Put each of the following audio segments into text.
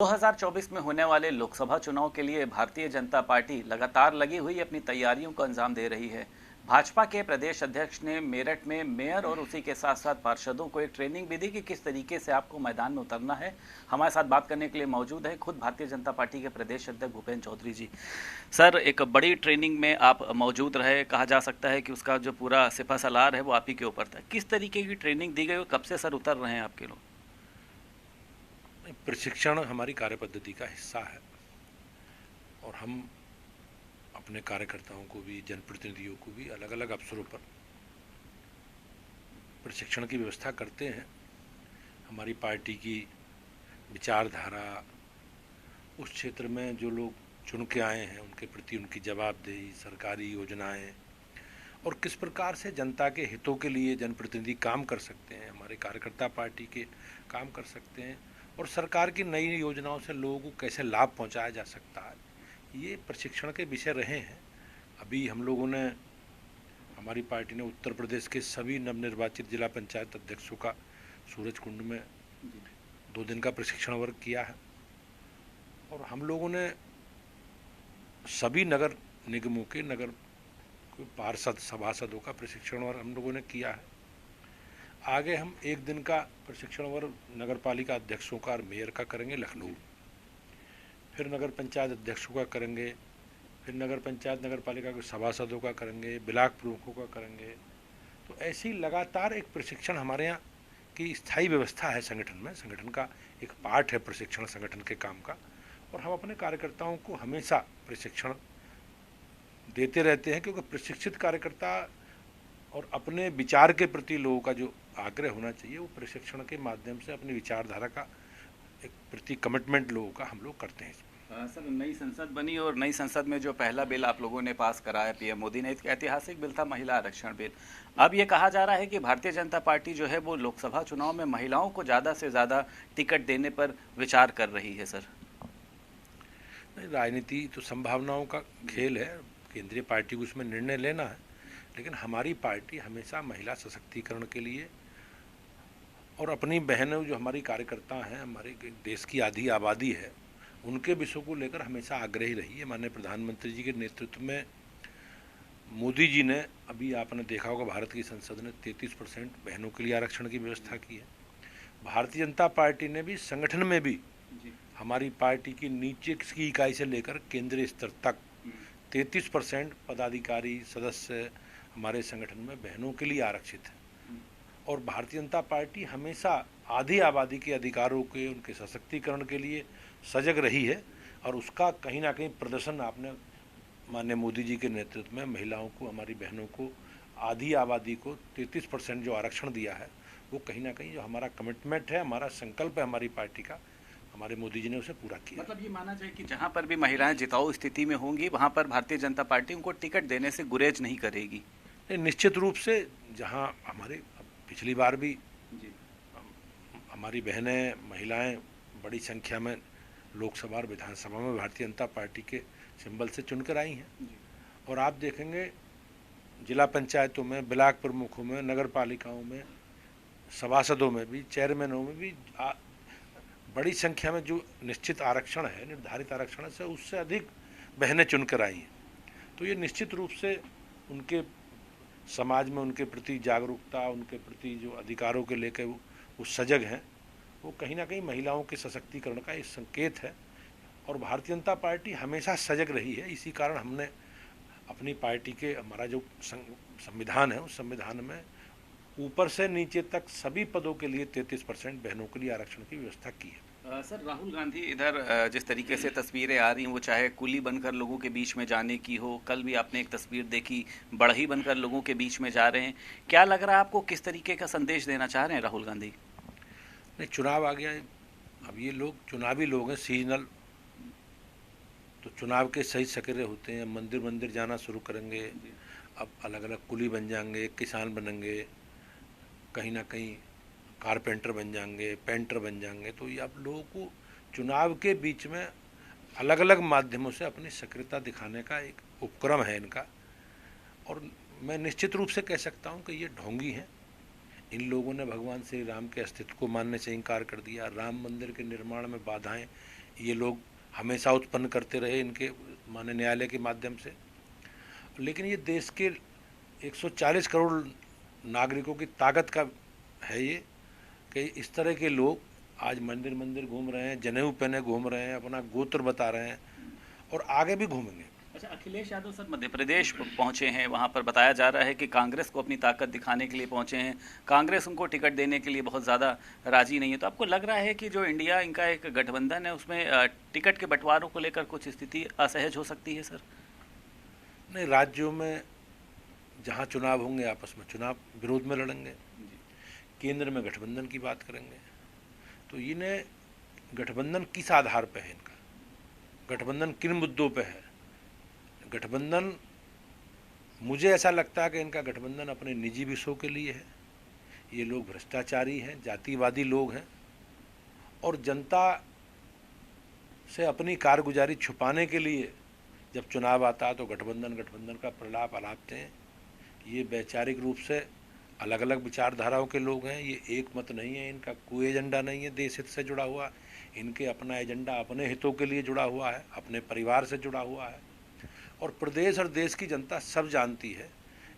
2024 में होने वाले लोकसभा चुनाव के लिए भारतीय जनता पार्टी लगातार लगी हुई अपनी तैयारियों को अंजाम दे रही है। भाजपा के प्रदेश अध्यक्ष ने मेरठ में मेयर और उसी के साथ साथ पार्षदों को एक ट्रेनिंग भी दी कि किस तरीके से आपको मैदान में उतरना है। हमारे साथ बात करने के लिए मौजूद है खुद भारतीय जनता पार्टी के प्रदेश अध्यक्ष भूपेंद्र चौधरी जी। सर, एक बड़ी ट्रेनिंग में आप मौजूद रहे, कहा जा सकता है कि उसका जो पूरा सिपा सलार है वो आप ही के ऊपर था। किस तरीके की ट्रेनिंग दी गई और कब से सर उतर रहे हैं आपके लोग? प्रशिक्षण हमारी कार्यपद्धति का हिस्सा है और हम अपने कार्यकर्ताओं को भी, जनप्रतिनिधियों को भी अलग अलग अवसरों पर प्रशिक्षण की व्यवस्था करते हैं। हमारी पार्टी की विचारधारा, उस क्षेत्र में जो लोग चुन के आए हैं उनके प्रति उनकी जवाबदेही, सरकारी योजनाएं और किस प्रकार से जनता के हितों के लिए जनप्रतिनिधि काम कर सकते हैं, हमारे कार्यकर्ता पार्टी के काम कर सकते हैं और सरकार की नई योजनाओं से लोगों को कैसे लाभ पहुंचाया जा सकता है, ये प्रशिक्षण के विषय रहे हैं। अभी हम लोगों ने, हमारी पार्टी ने उत्तर प्रदेश के सभी नवनिर्वाचित जिला पंचायत अध्यक्षों का सूरजकुंड में 2 दिन का प्रशिक्षण वर्ग किया है और हम लोगों ने सभी नगर निगमों के नगर पार्षद सभासदों का प्रशिक्षण वर्ग हम लोगों ने किया है। आगे हम 1 दिन का प्रशिक्षण वर्ग नगर पालिका अध्यक्षों का और मेयर का करेंगे लखनऊ, फिर नगर पंचायत अध्यक्षों का करेंगे, फिर नगर पंचायत नगर पालिका के सभासदों का करेंगे, ब्लॉक प्रमुखों का करेंगे। तो ऐसी लगातार एक प्रशिक्षण हमारे यहाँ की स्थायी व्यवस्था है संगठन में, संगठन का एक पार्ट है प्रशिक्षण संगठन के काम का और हम अपने कार्यकर्ताओं को हमेशा प्रशिक्षण देते रहते हैं क्योंकि प्रशिक्षित कार्यकर्ता और अपने विचार के प्रति लोगों का जो आग्रह होना चाहिए वो प्रशिक्षण के माध्यम से अपनी विचारधारा का एक प्रति कमिटमेंट लोगों का हम लोग करते हैं। सर, नई संसद बनी और नई संसद में जो पहला बिल आप लोगों ने पास कराया पीएम मोदी ने, एक ऐतिहासिक बिल था महिला आरक्षण बिल। अब ये कहा जा रहा है कि भारतीय जनता पार्टी जो है वो लोकसभा चुनाव में महिलाओं को ज़्यादा से ज़्यादा टिकट देने पर विचार कर रही है। सर, राजनीति तो संभावनाओं का खेल है, केंद्रीय पार्टी को उसमें निर्णय लेना है, लेकिन हमारी पार्टी हमेशा महिला सशक्तिकरण के लिए और अपनी बहनें जो हमारी कार्यकर्ता हैं, हमारे देश की आधी आबादी है, उनके विषयों को लेकर हमेशा आग्रही रही है। माननीय प्रधानमंत्री जी के नेतृत्व में मोदी जी ने, अभी आपने देखा होगा भारत की संसद ने 33% बहनों के लिए आरक्षण की व्यवस्था की है। भारतीय जनता पार्टी ने भी संगठन में भी हमारी पार्टी की नीचे की इकाई से लेकर केंद्रीय स्तर तक 33% पदाधिकारी सदस्य हमारे संगठन में बहनों के लिए आरक्षित है और भारतीय जनता पार्टी हमेशा आधी आबादी के अधिकारों के, उनके सशक्तिकरण के लिए सजग रही है और उसका कहीं ना कहीं प्रदर्शन आपने माननीय मोदी जी के नेतृत्व में महिलाओं को, हमारी बहनों को, आधी आबादी को 33% जो आरक्षण दिया है वो कहीं ना कहीं जो हमारा कमिटमेंट है, हमारा संकल्प है हमारी पार्टी का, हमारे मोदी जी ने उसे पूरा किया। मतलब ये माना जाए कि जहां पर भी महिलाएं जिताऊ स्थिति में होंगी वहां पर भारतीय जनता पार्टी उनको टिकट देने से गुरेज नहीं करेगी। निश्चित रूप से जहां हमारे पिछली बार भी हमारी बहनें, महिलाएं बड़ी संख्या में लोकसभा और विधानसभा में भारतीय जनता पार्टी के सिंबल से चुनकर आई हैं और आप देखेंगे जिला पंचायतों में, ब्लॉक प्रमुखों में, नगर पालिकाओं में, सभासदों में भी, चेयरमैनों में भी बड़ी संख्या में जो निश्चित आरक्षण है, निर्धारित आरक्षण से उससे अधिक बहनें चुनकर आई हैं। तो ये निश्चित रूप से उनके समाज में उनके प्रति जागरूकता, उनके प्रति जो अधिकारों के लेकर वो सजग हैं, वो कहीं ना कहीं महिलाओं के सशक्तिकरण का एक संकेत है और भारतीय जनता पार्टी हमेशा सजग रही है। इसी कारण हमने अपनी पार्टी के, हमारा जो संविधान है उस संविधान में ऊपर से नीचे तक सभी पदों के लिए 33% बहनों के लिए आरक्षण की व्यवस्था की है। सर, राहुल गांधी इधर जिस तरीके से तस्वीरें आ रही हैं वो चाहे कुली बनकर लोगों के बीच में जाने की हो, कल भी आपने एक तस्वीर देखी बढ़ई बनकर लोगों के बीच में जा रहे हैं। क्या लग रहा है आपको, किस तरीके का संदेश देना चाह रहे हैं राहुल गांधी? नहीं, चुनाव आ गया है, अब ये लोग चुनावी लोग हैं, सीजनल, तो चुनाव के सही सक्रिय होते हैं, मंदिर मंदिर जाना शुरू करेंगे, अब अलग अलग कुली बन जाएंगे, किसान बनेंगे, कहीं ना कहीं कारपेंटर बन जाएंगे, पेंटर बन जाएंगे। तो ये अब लोगों को चुनाव के बीच में अलग अलग माध्यमों से अपनी सक्रियता दिखाने का एक उपक्रम है इनका और मैं निश्चित रूप से कह सकता हूँ कि ये ढोंगी हैं। इन लोगों ने भगवान श्री राम के अस्तित्व को मानने से इनकार कर दिया, राम मंदिर के निर्माण में बाधाएं ये लोग हमेशा उत्पन्न करते रहे इनके माननीय न्यायालय के माध्यम से। लेकिन ये देश के 140 करोड़ नागरिकों की ताकत का है ये कि इस तरह के लोग आज मंदिर मंदिर घूम रहे हैं, जनेऊ पहने घूम रहे हैं, अपना गोत्र बता रहे हैं और आगे भी घूमेंगे। अच्छा, अखिलेश यादव सर मध्य प्रदेश पहुंचे हैं, वहां पर बताया जा रहा है कि कांग्रेस को अपनी ताकत दिखाने के लिए पहुंचे हैं, कांग्रेस उनको टिकट देने के लिए बहुत ज़्यादा राजी नहीं है। तो आपको लग रहा है कि जो इंडिया इनका एक गठबंधन है उसमें टिकट के बंटवारों को लेकर कुछ स्थिति असहज हो सकती है सर? नहीं, राज्यों में जहाँ चुनाव होंगे आपस में चुनाव विरोध में लड़ेंगे, केंद्र में गठबंधन की बात करेंगे। तो इन्हें गठबंधन किस आधार पर है, इनका गठबंधन किन मुद्दों पे है? गठबंधन मुझे ऐसा लगता है कि इनका गठबंधन अपने निजी विषयों के लिए है। ये लोग भ्रष्टाचारी हैं, जातिवादी लोग हैं और जनता से अपनी कारगुजारी छुपाने के लिए जब चुनाव आता है तो गठबंधन का प्रलाप अलापते हैं। ये वैचारिक रूप से अलग अलग विचारधाराओं के लोग हैं, ये एक मत नहीं है, इनका कोई एजेंडा नहीं है देश हित से जुड़ा हुआ। इनके अपना एजेंडा अपने हितों के लिए जुड़ा हुआ है, अपने परिवार से जुड़ा हुआ है। और प्रदेश और देश की जनता सब जानती है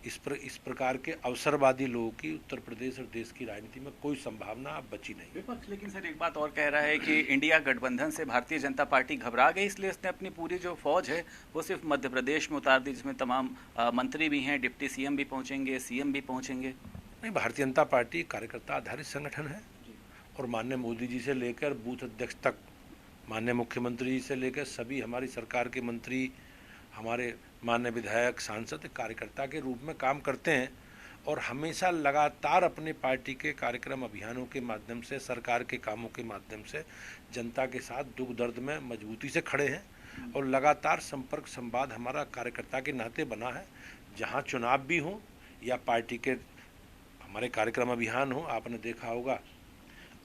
इस प्रकार के अवसरवादी लोगों की उत्तर प्रदेश और देश की राजनीति में कोई संभावना अब बची नहीं। विपक्ष लेकिन सर एक बात और कह रहा है कि इंडिया गठबंधन से भारतीय जनता पार्टी घबरा गई, इसलिए उसने अपनी पूरी जो फौज है वो सिर्फ मध्य प्रदेश में उतार दी, जिसमें तमाम मंत्री भी हैं, डिप्टी सीएम भी पहुंचेंगे, सीएम भी पहुंचेंगे। नहीं, भारतीय जनता पार्टी कार्यकर्ता आधारित संगठन है और माननीय मोदी जी से लेकर बूथ अध्यक्ष तक, माननीय मुख्यमंत्री जी से लेकर सभी हमारी सरकार के मंत्री, हमारे माननीय विधायक, सांसद कार्यकर्ता के रूप में काम करते हैं और हमेशा लगातार अपने पार्टी के कार्यक्रम अभियानों के माध्यम से, सरकार के कामों के माध्यम से जनता के साथ दुख दर्द में मजबूती से खड़े हैं और लगातार संपर्क संवाद हमारा कार्यकर्ता के नाते बना है। जहां चुनाव भी हो या पार्टी के हमारे कार्यक्रम अभियान हो, आपने देखा होगा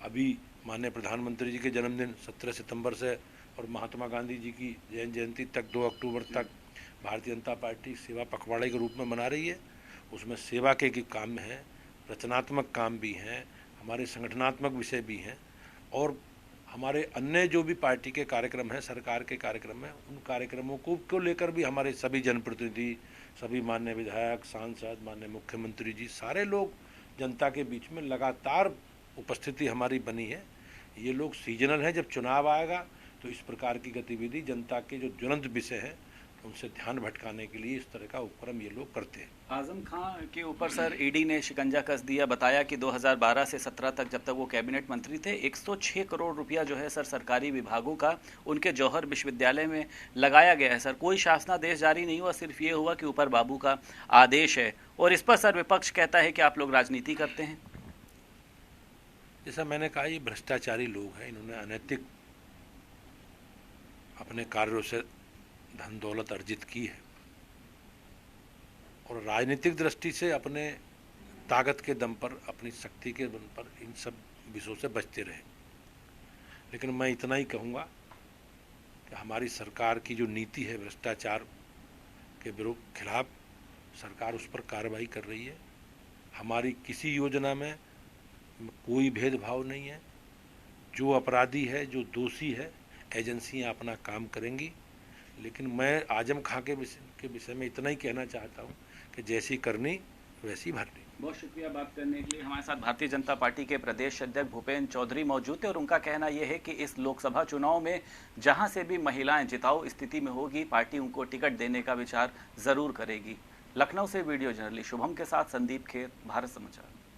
अभी माननीय प्रधानमंत्री जी के जन्मदिन 17 सितंबर से और महात्मा गांधी जी की जयंती तक 2 अक्टूबर तक भारतीय जनता पार्टी सेवा पखवाड़े के रूप में मना रही है। उसमें सेवा के काम हैं, रचनात्मक काम भी हैं, हमारे संगठनात्मक विषय भी हैं और हमारे अन्य जो भी पार्टी के कार्यक्रम हैं, सरकार के कार्यक्रम हैं, उन कार्यक्रमों को लेकर भी हमारे सभी जनप्रतिनिधि, सभी माननीय विधायक, सांसद, माननीय मुख्यमंत्री जी, सारे लोग जनता के बीच में लगातार उपस्थिति हमारी बनी है। ये लोग सीजनल हैं, जब चुनाव आएगा तो इस प्रकार की गतिविधि जनता के जो ज्वलंत विषय हैं उनसे ध्यान भटकाने के लिए इस तरह का उपक्रम ये लोग करते हैं। आजम खान के ऊपर सर ईडी ने शिकंजा कस दिया, बताया कि 2012 से 17 तक जब तक वो कैबिनेट मंत्री थे 106 करोड़ रुपया जो है सर सरकारी विभागों का उनके जौहर विश्वविद्यालय में लगाया गया है। सर कोई शासनादेश जारी नहीं हुआ, सिर्फ ये हुआ कि ऊपर बाबू का आदेश है और इस पर सर विपक्ष कहता है कि आप लोग राजनीति करते हैं। जैसा मैंने कहा, ये भ्रष्टाचारी लोग हैं, इन्होंने अनैतिक अपने कार्यों से धन दौलत अर्जित की है और राजनीतिक दृष्टि से अपने ताकत के दम पर, अपनी शक्ति के दम पर इन सब विषयों से बचते रहे। लेकिन मैं इतना ही कहूँगा कि हमारी सरकार की जो नीति है भ्रष्टाचार के विरोध खिलाफ, सरकार उस पर कार्रवाई कर रही है। हमारी किसी योजना में कोई भेदभाव नहीं है। जो अपराधी है, जो दोषी है, एजेंसियां अपना काम करेंगी। लेकिन मैं आजम खां के विषय में इतना ही कहना चाहता हूं कि जैसी करनी वैसी भरनी। बहुत शुक्रिया बात करने के लिए। हमारे साथ भारतीय जनता पार्टी के प्रदेश अध्यक्ष भूपेंद्र चौधरी मौजूद थे और उनका कहना यह है कि इस लोकसभा चुनाव में जहां से भी महिलाएं जिताऊ स्थिति में होगी, पार्टी उनको टिकट देने का विचार जरूर करेगी। लखनऊ से वीडियो जर्नलिस्ट शुभम के साथ संदीप खेर, भारत समाचार।